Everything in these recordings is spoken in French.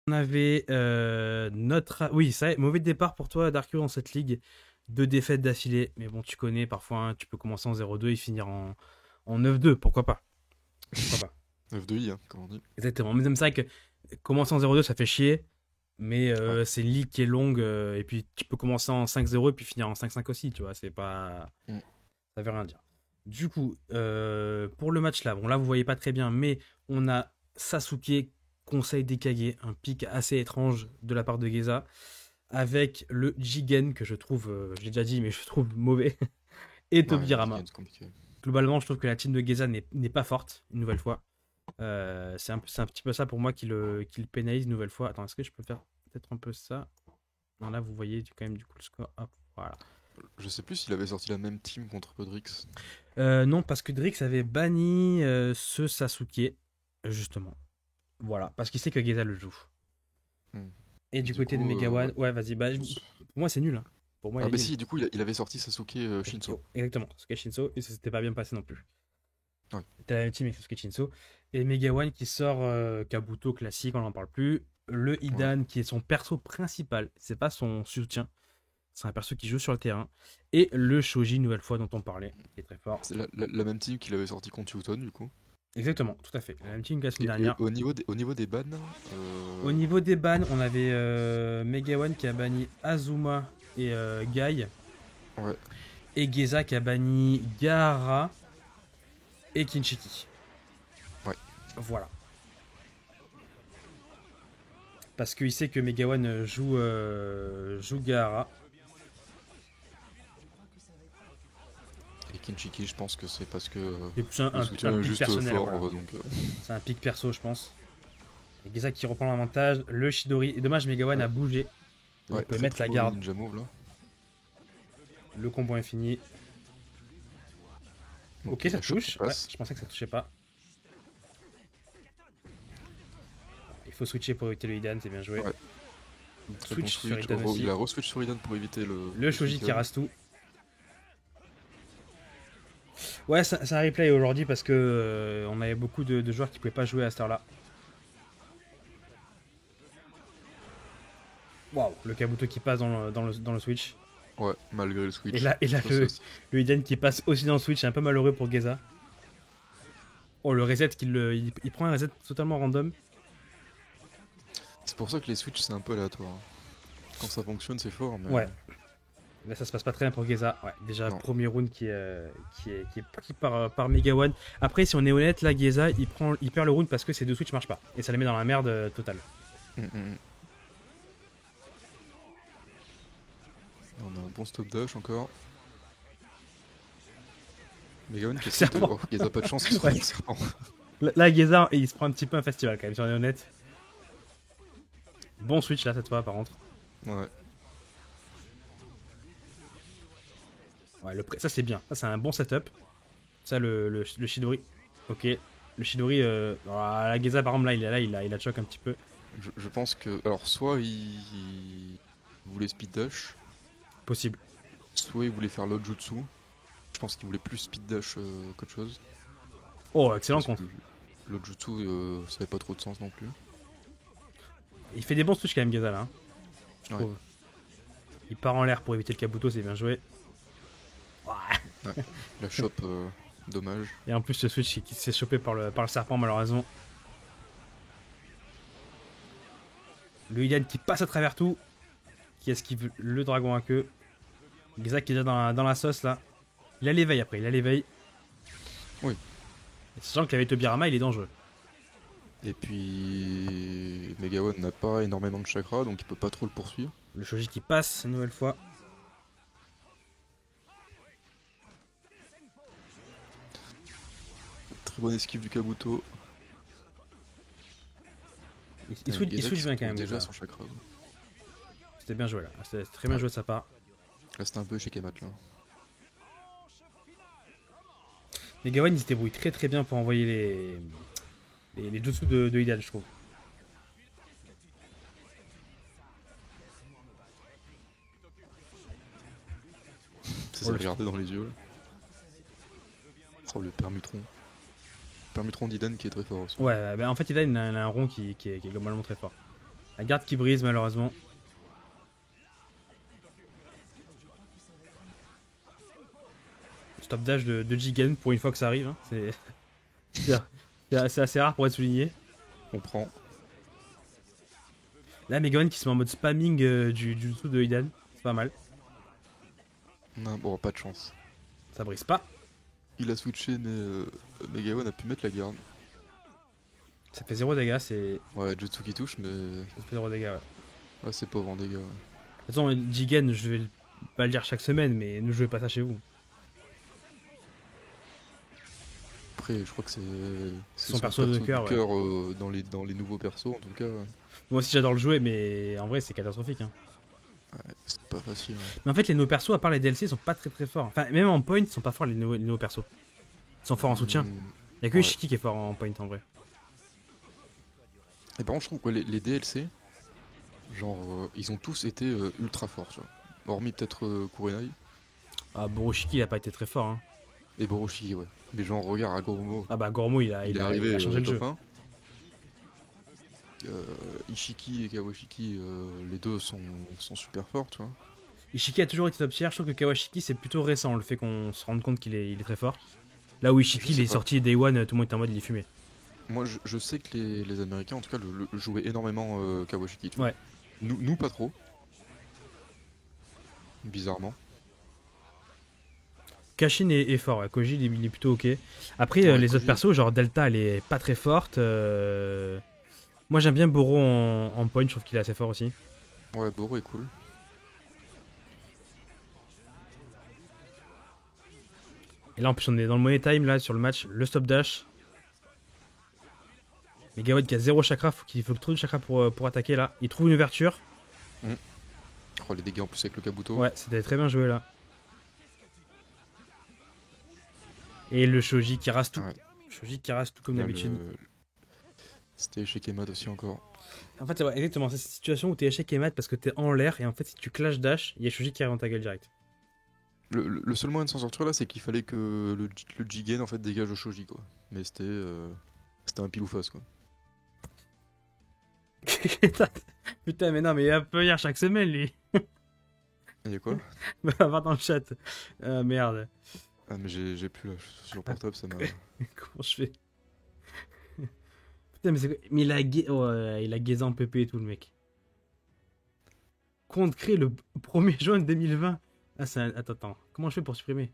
On avait notre... Oui, ça, mauvais départ pour toi, Darko, dans cette ligue. 2 défaites d'affilée. Mais bon, tu connais, parfois, hein, tu peux commencer en 0-2 et finir en 9-2. Pourquoi pas? Pourquoi pas? F2I, hein, comme on dit. Exactement. Mais c'est ça que commencer en 0-2, ça fait chier. Mais Ouais. c'est une ligue qui est longue. Et puis, tu peux commencer en 5-0 et puis finir en 5-5 aussi, tu vois. C'est pas... Mm. Ça veut rien dire. Du coup, pour le match là, bon là vous voyez pas très bien, mais on a Sasuke, conseil des Kage, un pic assez étrange de la part de Geza, avec le Jigen que je trouve, j'ai déjà dit, mais je trouve mauvais, et Ouais, le Tobirama. Jigen, c'est compliqué. Globalement, je trouve que la team de Geza n'est pas forte, une nouvelle fois. C'est un petit peu ça pour moi qui le pénalise une nouvelle fois. Attends, est-ce que je peux faire peut-être un peu ça? Non, là vous voyez quand même du coup le score. Hop, voilà. Je sais plus s'il avait sorti la même team contre Podrix. Non, parce que Drix avait banni ce Sasuke, justement. Voilà, parce qu'il sait que Geza le joue. Hmm. Et du Du côté de coup, Megawan, ouais. ouais, vas-y, bah, pour moi c'est nul, hein. Pour moi il Ah est bah nul. si, du coup, il avait sorti Sasuke Shinso. Exactement, Sasuke Shinso, et ça s'était pas bien passé non plus. Ouais. T'as la même team avec Sasuke Shinso. Et Megawan qui sort Kabuto classique, on n'en parle plus. Le Ouais. Idan qui est son perso principal, c'est pas son soutien, c'est un perso qui joue sur le terrain. Et le Shoji, une nouvelle fois dont on parlait, qui est très fort. C'est la même team qu'il avait sorti contre Newton, du coup. Exactement, tout à fait. La même team que la semaine Et dernière. au niveau des bans, Au niveau des bans, on avait Megawan qui a banni Azuma et Guy, ouais. et Geza qui a banni Gaara et Kinshiki. Ouais. Voilà. Parce qu'il sait que Megawan joue Gaara. Et Kinshiki, je pense que c'est parce que C'est plus le un soutien est pic juste personnel, fort, voilà. donc. C'est un pic perso, je pense. Et Geza qui reprend l'avantage. Le Shidori. Et dommage, Megawan Ouais, a bougé. Il ouais, peut très mettre très la mauvais garde. ninja move là. Le combo est fini. Ok, Ok, ça la shot qui touche. Ouais, passe. je pensais que ça touchait pas. Il faut switcher pour éviter le Hidan, c'est bien joué. Ouais, très bon Switch sur switch. Hidan Il aussi. a re-switch sur Idan pour éviter Le le Shoji qui Suicune. rase tout. Ouais, c'est un replay aujourd'hui parce que on avait beaucoup de joueurs qui pouvaient pas jouer à cette heure-là. Waouh, le Kabuto qui passe dans le Switch. Ouais, malgré le Et switch. là Ça, le Iden qui passe aussi dans le Switch, c'est un peu malheureux pour Geza. Oh, le reset, il prend un reset totalement random. c'est pour ça que les switches c'est un peu aléatoire. Quand ça fonctionne, c'est fort, mais Ouais, là ça se passe pas très bien pour Geza. Ouais, déjà, non. premier round qui est pris par Mega One. Après, si on est honnête, là, Geza, il perd le round parce que ces deux Switch marchent pas. Et ça les met dans la merde totale. Mm. On a un bon stop dash encore. Megawan qui essaye de. Serpent. Oh, il a pas de chance, il se Ouais. retrouve serpent. Là, Geza, il se prend un petit peu un festival quand même, si on est honnête. Bon Switch là, cette fois, par contre. Ouais. Ouais, ça c'est bien. Ça c'est un bon setup. Ça, le Shidori. Ok. Le Shidori, la Geza par exemple, là, il a choc un petit peu. Je pense que. Alors, soit il voulait speed dash, Possible. soit il voulait faire l'autre jutsu. Je pense qu'il voulait plus speed dash qu'autre chose. Oh, excellent Parce que contre. l'autre jutsu, ça avait pas trop de sens non plus. Il fait des bons switch quand même, Geza là, hein, je Ouais. trouve. Il part en l'air pour éviter le Kabuto, c'est bien joué. Ouais. Ouais. La chope, dommage. Et en plus, ce switch qui s'est chopé par le serpent, malheureusement. Le Ilian qui passe à travers tout. Qui esquive le dragon à queue. Geza qui est déjà dans la sauce là. Il a l'éveil après, il a l'éveil. Oui. Sachant qu'avec Tobirama, il est dangereux. Et puis Megawan n'a pas énormément de chakra, donc il peut pas trop le poursuivre. Le Shoji qui passe une nouvelle fois. Très bonne esquive du Kabuto. Il Avec switch Geza qui se bien quand retrouve même, déjà Geza. son chakra. C'était bien joué là. C'était très bien Ouais. joué de sa part. Là c'était un peu chez Kemat là. Les Gawain, ils se débrouillent très très bien pour envoyer les dessous de Hidal, je trouve. Ça Oh, s'est regardé dans les yeux là. Oh le permutron. Permutron d'Iden qui est très fort aussi. Ouais, bah, en fait, Hidal, il a un rond qui est globalement très fort. La garde qui brise malheureusement. Stop dash de Jigen pour une fois que ça arrive. Hein. C'est assez rare pour être souligné. On prend. Là, Megaman qui se met en mode spamming du dessous de Idan. C'est pas mal. Non, bon, pas de chance. Ça brise pas. Il a switché, mais Megawan a pu mettre la garde. Ça fait 0 dégâts, c'est. Ouais, Jutsu qui touche, mais Ça fait 0 dégâts, ouais. ouais, c'est pauvre en dégâts. Ouais. De toute façon, Jigen, je vais pas le dire chaque semaine, mais ne jouez pas ça chez vous. Après, je crois que c'est Son perso de cœur, dans les nouveaux persos, en tout cas. Ouais. Moi aussi, j'adore le jouer, mais en vrai, c'est catastrophique. Hein. Ouais, c'est pas facile. Ouais. Mais en fait, les nouveaux persos, à part les DLC, ils sont pas très très forts. Enfin, même en point, ils sont pas forts les nouveaux persos. Ils sont forts en soutien. Il y a que Ouais. Ishiki qui est fort en point en vrai. Et par contre, je trouve que les DLC, genre, ils ont tous été ultra forts, tu vois. Hormis peut-être Kurenai Ah, Boroshiki, il a pas été très fort. Hein. et Boroshi, ouais. Mais genre, regarde, Agoromo, Ah bah, Gormo, il il est a arrivé changé le jeu. top 1. Ishiki et Kawashiki, les deux sont super forts, tu vois. Ishiki a toujours été top tier. Je trouve que Kawashiki, c'est plutôt récent le fait qu'on se rende compte qu'il est très fort. Là où Ishiki, Je il sais est pas. sorti Day One, tout le monde était en mode il est fumé. Moi, je sais que les Américains, en tout cas, le jouaient énormément Kawashiki, tu vois. Ouais. Nous, pas trop. Bizarrement. Kashin est fort, ouais. Koji il est plutôt ok. Après, Ouais, les Koji. autres persos, genre Delta, elle est pas très forte. Moi, j'aime bien Boro en point, je trouve qu'il est assez fort aussi. Ouais, Boro est cool. Et là, en plus, on est dans le money time, là, sur le match. Le stop dash. Megawatt qui a 0 chakra, il faut trop de chakra pour attaquer, là. Il trouve une ouverture. Oh, les dégâts en plus avec le Kabuto. Ouais, c'était très bien joué, là. Et le Shoji qui rase tout. Ouais. Shoji qui rase tout comme Là, d'habitude. C'était chez Kemat aussi encore. En fait, c'est vrai, exactement. C'est cette situation où t'es échec et mat parce que t'es en l'air. Et en fait, si tu clash dash, il y a Shoji qui arrive dans ta gueule direct. Le seul moyen de s'en sortir là, c'est qu'il fallait que le Jigen en fait dégage le Shoji, quoi. Mais c'était un pile ou face, quoi. Putain, mais non, mais il va venir chaque semaine, lui. Et y a quoi? Va voir dans le chat. Ah, merde. Ah, mais j'ai plus là, je suis sur le portable, ça m'a. Comment je fais? Putain, mais c'est quoi? Mais il a gaisé en PP et tout, le mec. Compte créé le 1er juin 2020. Ah, c'est un... Attends. Comment je fais pour supprimer?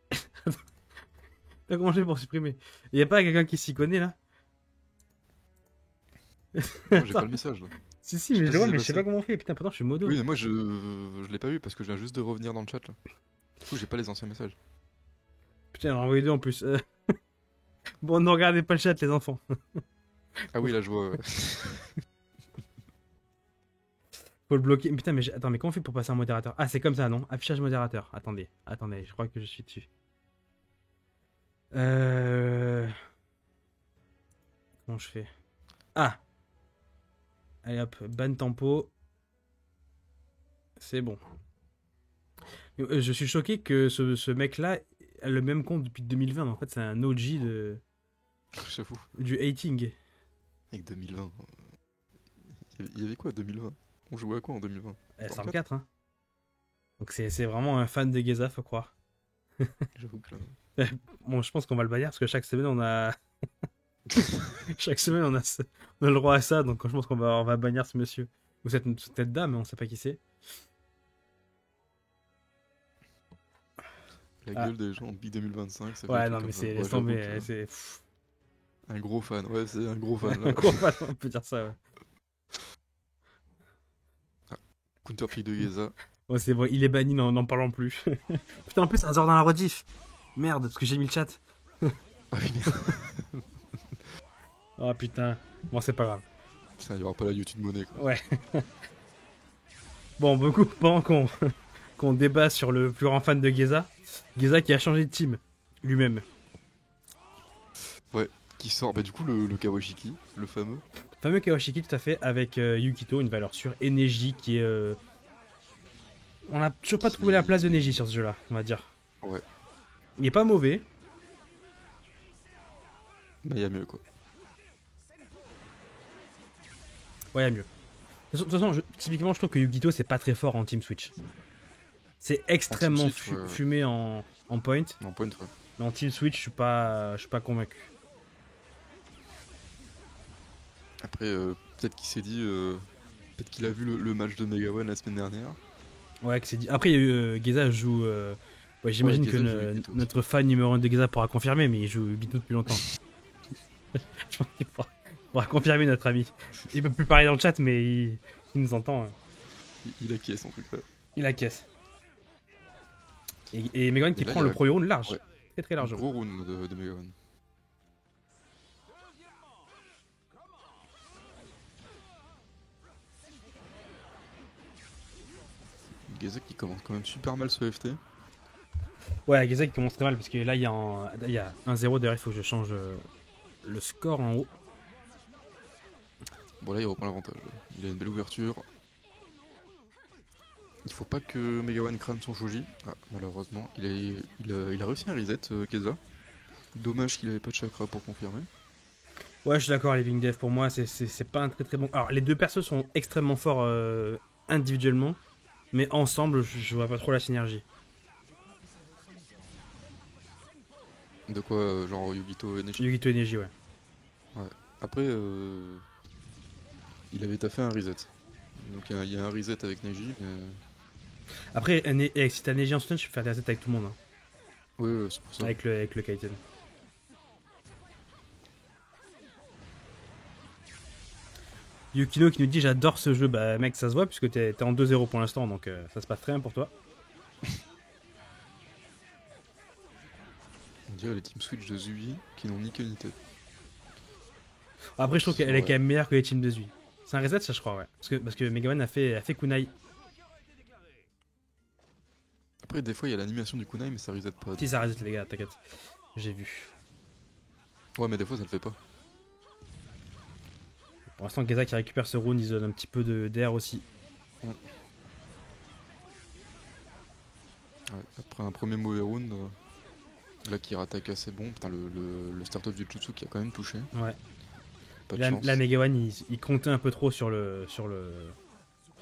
Putain, comment je fais pour supprimer? Y a pas quelqu'un qui s'y connaît, là? Non, j'ai pas le message là. Si, Je sais mais pas je si vois, c'est mais je sais passé. pas comment on fait. Putain, pourtant, je suis modo. Oui, mais moi je l'ai pas vu parce que je viens juste de revenir dans le chat là. Du coup, j'ai pas les anciens messages. Putain, j'en ai envoyé deux en plus. Bon, ne regardez pas le chat, les enfants. Ah oui, là je vois. Ouais. Faut le bloquer. Putain, mais attends, mais comment on fait pour passer un modérateur? Ah, c'est comme ça, non? Affichage modérateur. Attendez, je crois que je suis dessus. Comment je fais? Ah! Allez hop, ban tempo. C'est bon. Je suis choqué que ce mec-là a le même compte depuis 2020. En fait, c'est un OG J'avoue. du hating. Avec 2020. Il y avait quoi 2020? On jouait à quoi en 2020? C'est en 4, hein. Donc c'est vraiment un fan de Geza, faut croire. J'avoue que là. Bon, je pense qu'on va le bannir parce que chaque semaine on a. Chaque semaine on a le droit à ça, donc je pense on va bannir ce monsieur. Ou cette dame, on sait pas qui c'est. La Ah. gueule des gens depuis 2025, ça fait Ouais, des non, trucs mais comme ça. c'est. Ouais, Laisse j'avoue tomber, que- c'est. Un gros fan, ouais, c'est un gros fan là. Gros fan, on peut dire ça, ouais. Counter pick de Geza. Ouais, c'est vrai, il est banni, n'en parlons plus. Putain, en plus, c'est un hasard dans la rediff. Merde, parce que j'ai mis le chat. Ah oui, merde. Oh putain. Bon, c'est pas grave. Putain, il y aura pas la YouTube monnaie quoi. Ouais. Bon, beaucoup pendant qu'on débat sur le plus grand fan de Geza. Geza qui a changé de team lui-même. Qui sort, bah du coup le Kawashiki, le fameux. Fameux Kawashiki, tout à fait, avec Yukito, une valeur sûre, et Neji qui est. On n'a toujours pas trouvé la place de Neji sur ce jeu-là, on va dire. Ouais. Il est pas mauvais. Mais il y a mieux quoi. Ouais, y a mieux. De toute façon, typiquement, je trouve que Yugito, c'est pas très fort en Team Switch. C'est En Team extrêmement Switch, ouais. fumé en point. En point, ouais. Mais en Team Switch, je suis pas convaincu. Après, peut-être qu'il s'est dit. Peut-être qu'il a vu le match de Mega One la semaine dernière. Ouais, que c'est dit. Après, il y a eu Geza joue. Ouais, Ouais, j'imagine que Geza joue Yugito aussi. notre fan numéro 1 de Geza pourra confirmer, mais il joue Yugito depuis longtemps. Je pense qu'il pourra confirmer notre ami. Il peut plus parler dans le chat, mais il nous entend. Hein. Il acquiesce son truc là. Il acquiesce. Et Megawan Et qui là, prend il y le a premier round large. ouais, Très très un large. gros round de Mega One. Geza qui commence quand même super mal ce FT. Ouais, Geza qui commence très mal parce que là il y a 1-0. D'ailleurs, il faut que je change le score en haut. Bon là il reprend l'avantage. Il a une belle ouverture. Il faut pas que Mega One crame son shoji. Ah, malheureusement. Il a réussi un reset, Geza. Dommage qu'il avait pas de chakra pour confirmer. Ouais, je suis d'accord, les Living Dev pour moi, c'est pas un très très bon. Alors, les deux persos sont extrêmement forts individuellement, mais ensemble, je vois pas trop la synergie. De quoi, genre Yugito Neji. Yugito Energy, ouais. Ouais. Après, il avait taffé un reset. Donc il y a un reset avec Neji. Après, si t'as Neji en stun, je peux faire des resets avec tout le monde. Hein. Oui, ouais, c'est pour ça. Avec le Kaiten. Yukino qui nous dit j'adore ce jeu. Bah, mec, ça se voit puisque t'es en 2-0 pour l'instant, donc ça se passe très bien pour toi. On dirait les Team Switch de Zui qui n'ont ni queue ni tête. Après, je trouve qu'elle est Ouais. quand même meilleure que les teams de Zui. C'est un reset, ça, je crois, ouais. Parce que Megaman a fait Kunai. Après, des fois, il y a l'animation du kunai, mais ça reset pas. Si, ça reset, les gars, t'inquiète. J'ai vu. Ouais, mais des fois, ça le fait pas. Pour l'instant, Geza qui récupère ce round, il se donne un petit peu d'air aussi. Ouais. Ouais, après un premier mauvais round, là qui rattaque assez bon. Putain, le start-up du Jutsu qui a quand même touché. Ouais. Pas de Là, chance. là Megawan, il comptait un peu trop sur le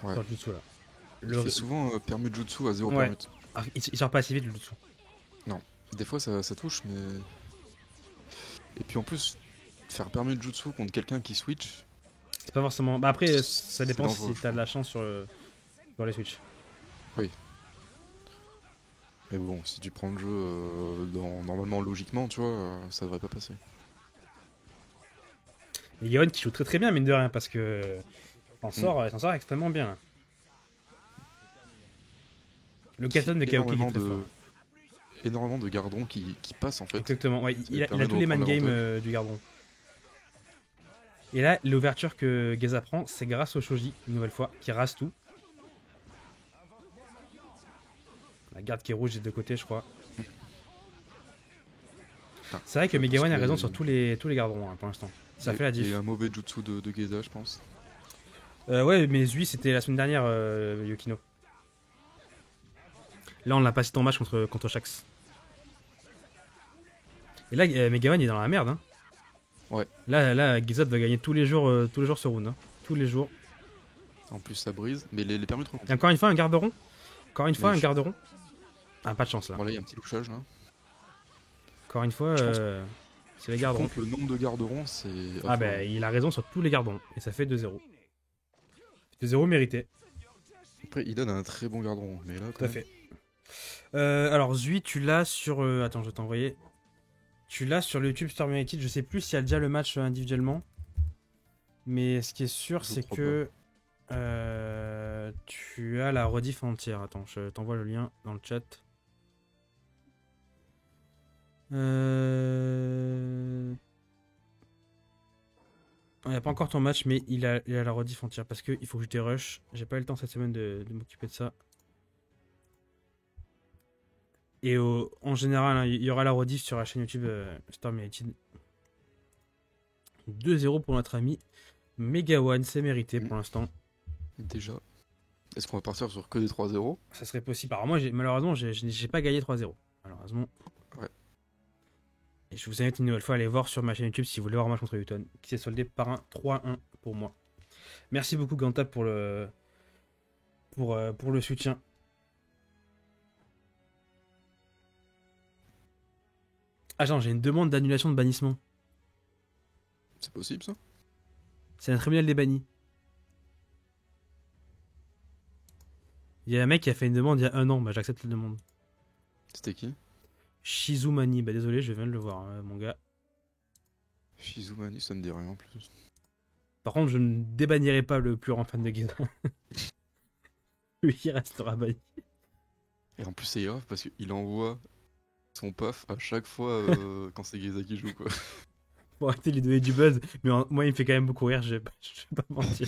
Ouais. jutsu là. Il fait souvent permu Jutsu à 0 Ouais. permute. Ah, il sort pas assez vite le jutsu. Non. Des fois, ça touche, mais. Et puis en plus, faire permu Jutsu contre quelqu'un qui switch, C'est pas forcément. Bah après, ça c'est dépend dangereux, si je t'as de trouve. la chance sur les Switch. Oui. Mais bon, si tu prends le jeu normalement, logiquement, tu vois, ça devrait pas passer. Megawan qui joue très très bien, mine de rien, parce que il s'en sort extrêmement bien. Le Katon de Kaoki qui est très fort. Énormément de gardons qui passent en fait. Exactement, ouais, Ça il lui a permet de tous les man reprendre games l'avantage. du Gardron. Et là, l'ouverture que Geza prend, c'est grâce au Shoji, une nouvelle fois, qui rase tout. La garde qui est rouge des deux côtés, je crois. Putain, C'est vrai que je pense Megawan a qu'il y raison sur tous les gardrons hein, pour l'instant. Ça fait la il y a eu diff. un mauvais jutsu de Geza, je pense. Ouais, mais Zui, c'était la semaine dernière, Yukino. Là, on l'a pas cité en match contre Shax. Et là, Megawan il est dans la merde. Hein. Ouais. Là, Geza va gagner tous les jours ce round. Hein. Tous les jours. En plus, ça brise. Mais les permis trop Et encore une fois, un garde-rond. Encore une fois, Mais un garde-rond. Ah, pas de chance là. Bon, là, il y a un petit louchage là. Encore une fois, Je pense c'est les Tu garderons. comptes le nombre de garderons, c'est. Ah bah il a raison sur tous les garderons. Et ça fait 2-0. 2-0 mérité. Après, il donne un très bon garderon. Mais là, Tout à fait. Alors Zui, tu l'as sur... Attends, je vais t'envoyer. Tu l'as sur le YouTube Storm United. Je sais plus s'il y a déjà le match individuellement. Mais ce qui est sûr, Je c'est crois que... tu as la rediff entière. Attends, je t'envoie le lien dans le chat. Il n'y a pas encore ton match, mais il a la rediff entière parce qu'il faut que je dérush. J'ai pas eu le temps cette semaine de m'occuper de ça. Et en général, hein, il y aura la rediff sur la chaîne YouTube Storm United. 2-0 pour notre ami Megawan, c'est mérité pour l'instant. Déjà. Est-ce qu'on va partir sur que des 3-0? Ça serait possible. Alors moi, malheureusement, j'ai pas gagné 3-0. Malheureusement. Ouais. Et je vous invite une nouvelle fois à aller voir sur ma chaîne YouTube si vous voulez voir un match contre Newton, qui s'est soldé par un 3-1 pour moi. Merci beaucoup Ganta pour le soutien. Ah genre, j'ai une demande d'annulation de bannissement. C'est possible ça? C'est un tribunal des bannis. Il y a un mec qui a fait une demande il y a 1 an, bah j'accepte la demande. C'était qui? Shizumani, bah désolé, je viens de le voir, mon gars. Shizumani, ça me dit rien en plus. Par contre, je ne débannirai pas le plus grand fan de Geza. Lui, il restera banni. Et en plus, c'est grave parce qu'il envoie son paf à chaque fois quand c'est Geza qui joue quoi. Faut arrêter de lui donner du buzz, mais moi, il me fait quand même beaucoup rire, je vais pas mentir.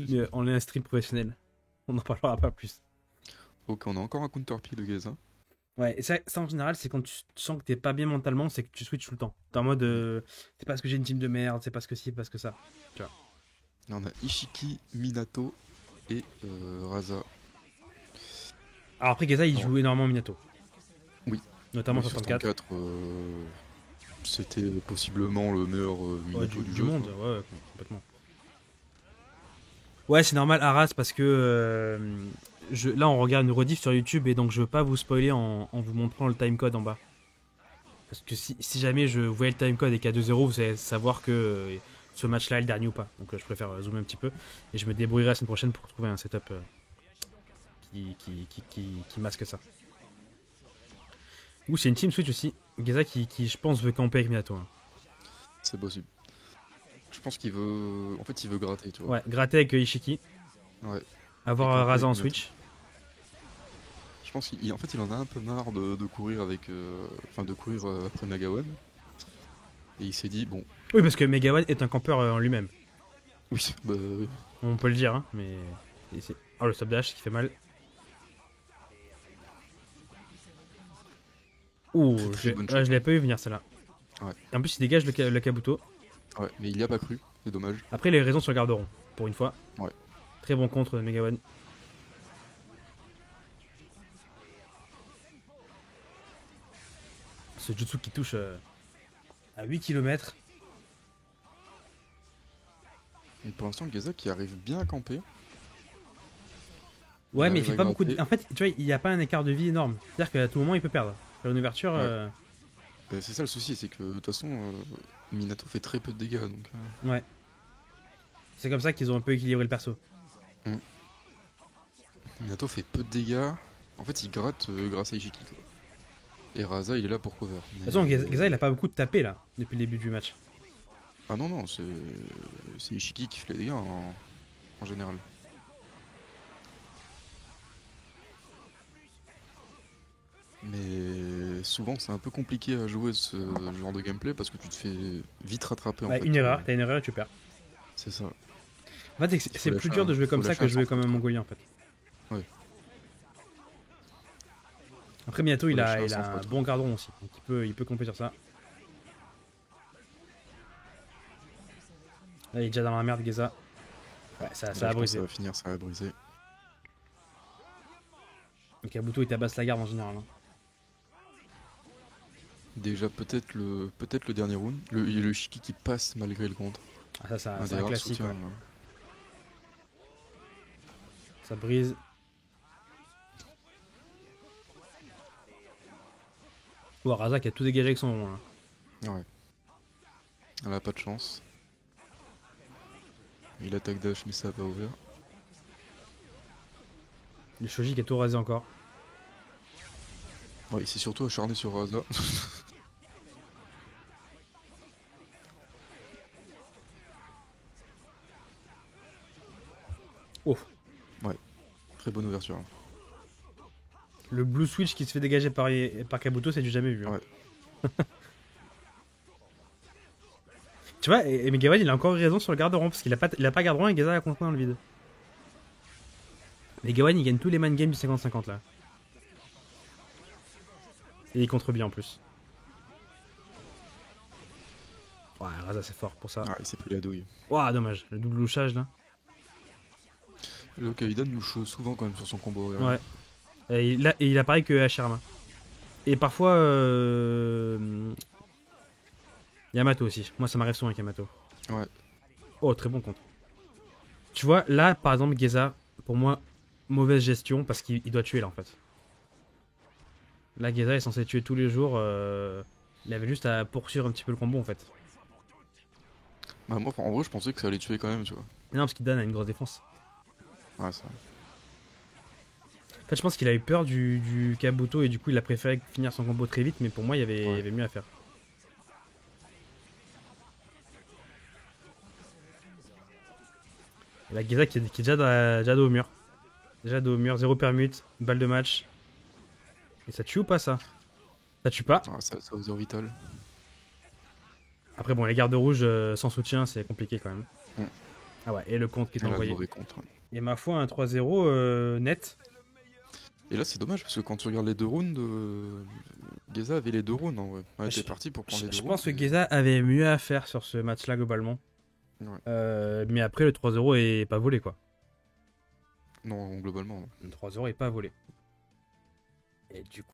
Mais on est un stream professionnel. On n'en parlera pas plus. Ok, on a encore un counterpill de Geza. Ouais, et ça en général, c'est quand tu sens que t'es pas bien mentalement, c'est que tu switches tout le temps. T'es en mode, c'est parce que j'ai une team de merde, c'est parce que ci, c'est parce que ça. Tu vois. Là, on a Ishiki, Minato et Raza. Alors après, Geza, il Alors, joue énormément Minato. oui. Notamment Oui, sur 64. 64, c'était possiblement le meilleur Ouais, Minato du du jeu. monde, Quoi. ouais, complètement. Ouais, c'est normal, Arras, parce que là, on regarde une rediff sur YouTube et donc je veux pas vous spoiler en vous montrant le timecode en bas. Parce que si jamais je voyais le timecode et qu'à 2-0, vous allez savoir que ce match-là est le dernier ou pas. Donc je préfère zoomer un petit peu et je me débrouillerai la semaine prochaine pour trouver un setup qui masque ça. Ou c'est une team switch aussi. Geza qui, je pense, veut camper avec Minato. Hein. C'est possible. Je pense qu'il veut. En fait, il veut gratter, tu vois. Ouais, gratter avec Ishiki. Ouais. Avoir Et camper Raza en avec Minato. switch. Je pense qu'en fait, il en a un peu marre de courir avec. Enfin, de courir après Nagawan. Et il s'est dit, bon. Oui, parce que Megawan est un campeur en lui-même. Oui, bah. On peut le dire, hein, mais. Oh, le stop dash qui fait mal. Ouh, Très bonne je shot. l'avais pas vu venir celle-là. Ouais. En plus, il dégage le Kabuto. Ouais, mais il y a pas cru, c'est dommage. Après, les raisons se regarderont, pour une fois. Ouais. Très bon contre de Megawan. Ce jutsu qui touche à 8 km. Et pour l'instant, le Gaza qui arrive bien à camper. Ouais, mais il arrive fait à pas beaucoup de. gratter. En fait, tu vois, il n'y a pas un écart de vie énorme. C'est-à-dire qu'à tout moment, il peut perdre. Faire une ouverture. Ouais. C'est ça le souci, c'est que de toute façon, Minato fait très peu de dégâts. Donc, Ouais. C'est comme ça qu'ils ont un peu équilibré le perso. Minato fait peu de dégâts. En fait, il gratte grâce à Ishiki. Quoi. Et Raza, il est là pour cover. De toute façon, Geza, il a pas beaucoup de tapé là, depuis le début du match. Ah non, non, c'est Ishiki qui fait les dégâts en général. Mais souvent, c'est un peu compliqué à jouer ce genre de gameplay parce que tu te fais vite rattraper. Ouais, En fait. une erreur, t'as une erreur et tu perds. C'est ça. En fait, Il faut c'est plus lâcher dur de jouer comme faut ça lâcher que un de jouer sans comme un faute, quoi. mongolien en fait. Ouais. Après, bientôt, Faut il lâcher a, un il sans a un faute, bon gardron aussi. Donc il peut compter sur ça. Là, il est déjà dans la merde, Geza. Ouais, ça Là, a je pense que brisé. ça va finir, ça va briser. Donc Kabuto, il tabasse la garde en général. Hein. Déjà, peut-être le dernier round. Il y a le Shiki qui passe malgré le contre. Ah, ça Un c'est des un rares classique. soutiens. Ouais. Ça brise. Oh, Raza qui a tout dégagé avec son rond. Là. Ouais. Elle a pas de chance. Il attaque dash, mais ça va pas ouvert. Le Shoji qui a tout rasé encore. Ouais, il s'est surtout acharné sur Raza. Oh, Très bonne ouverture. le Blue Switch qui se fait dégager par Kabuto, c'est du jamais vu. Hein. Ouais. Tu vois, et Megawan, il a encore raison sur le garde-rond parce qu'il a pas garde-rond et Geza a contre dans le vide. Megawan, il gagne tous les man games du 50-50 là. Et il contre bien en plus. Ouais, Raza c'est fort pour ça. Ah, il s'est pris la douille. Ouah, dommage, le double louchage là. Le Kaidan louche souvent quand même sur son combo. Ouais. Et il a pareil que Hashirama. Et parfois. Yamato aussi. Moi ça m'arrive souvent avec Yamato. Ouais. Oh, très bon contre. Tu vois, là, par exemple, Geza, pour moi, mauvaise gestion parce qu'il doit tuer là en fait. Là, Geza est censé tuer tous les jours. Il avait juste à poursuivre un petit peu le combo en fait. Bah, moi, en vrai, je pensais que ça allait tuer quand même, tu vois. Et non, parce qu'il donne a une grosse défense. Ouais, ça. En fait, je pense qu'il a eu peur du Kabuto et du coup, il a préféré finir son combo très vite. Mais pour moi, il y Ouais. avait mieux à faire. Et la Geza qui est déjà dos au mur. Déjà dos au mur, 0 permute, balle de match. Et ça tue ou pas ça? Ça tue pas. Ouais, ça aux heures vitales. Après, bon, les gardes rouges sans soutien, c'est compliqué quand même. Mm. Ah ouais, et le compte qui est Et là, le envoyé. mauvais contre. Ouais. Et ma foi, un 3-0 net. Et là, c'est dommage parce que quand tu regardes les deux rounds, Geza avait les deux rounds en vrai. Ouais, Je, t'es parti pour prendre les deux je rounds. pense que Geza avait mieux à faire sur ce match-là globalement. Ouais. Mais après, le 3-0 est pas volé quoi. Non, globalement. Non. Le 3-0 est pas volé. Et du coup.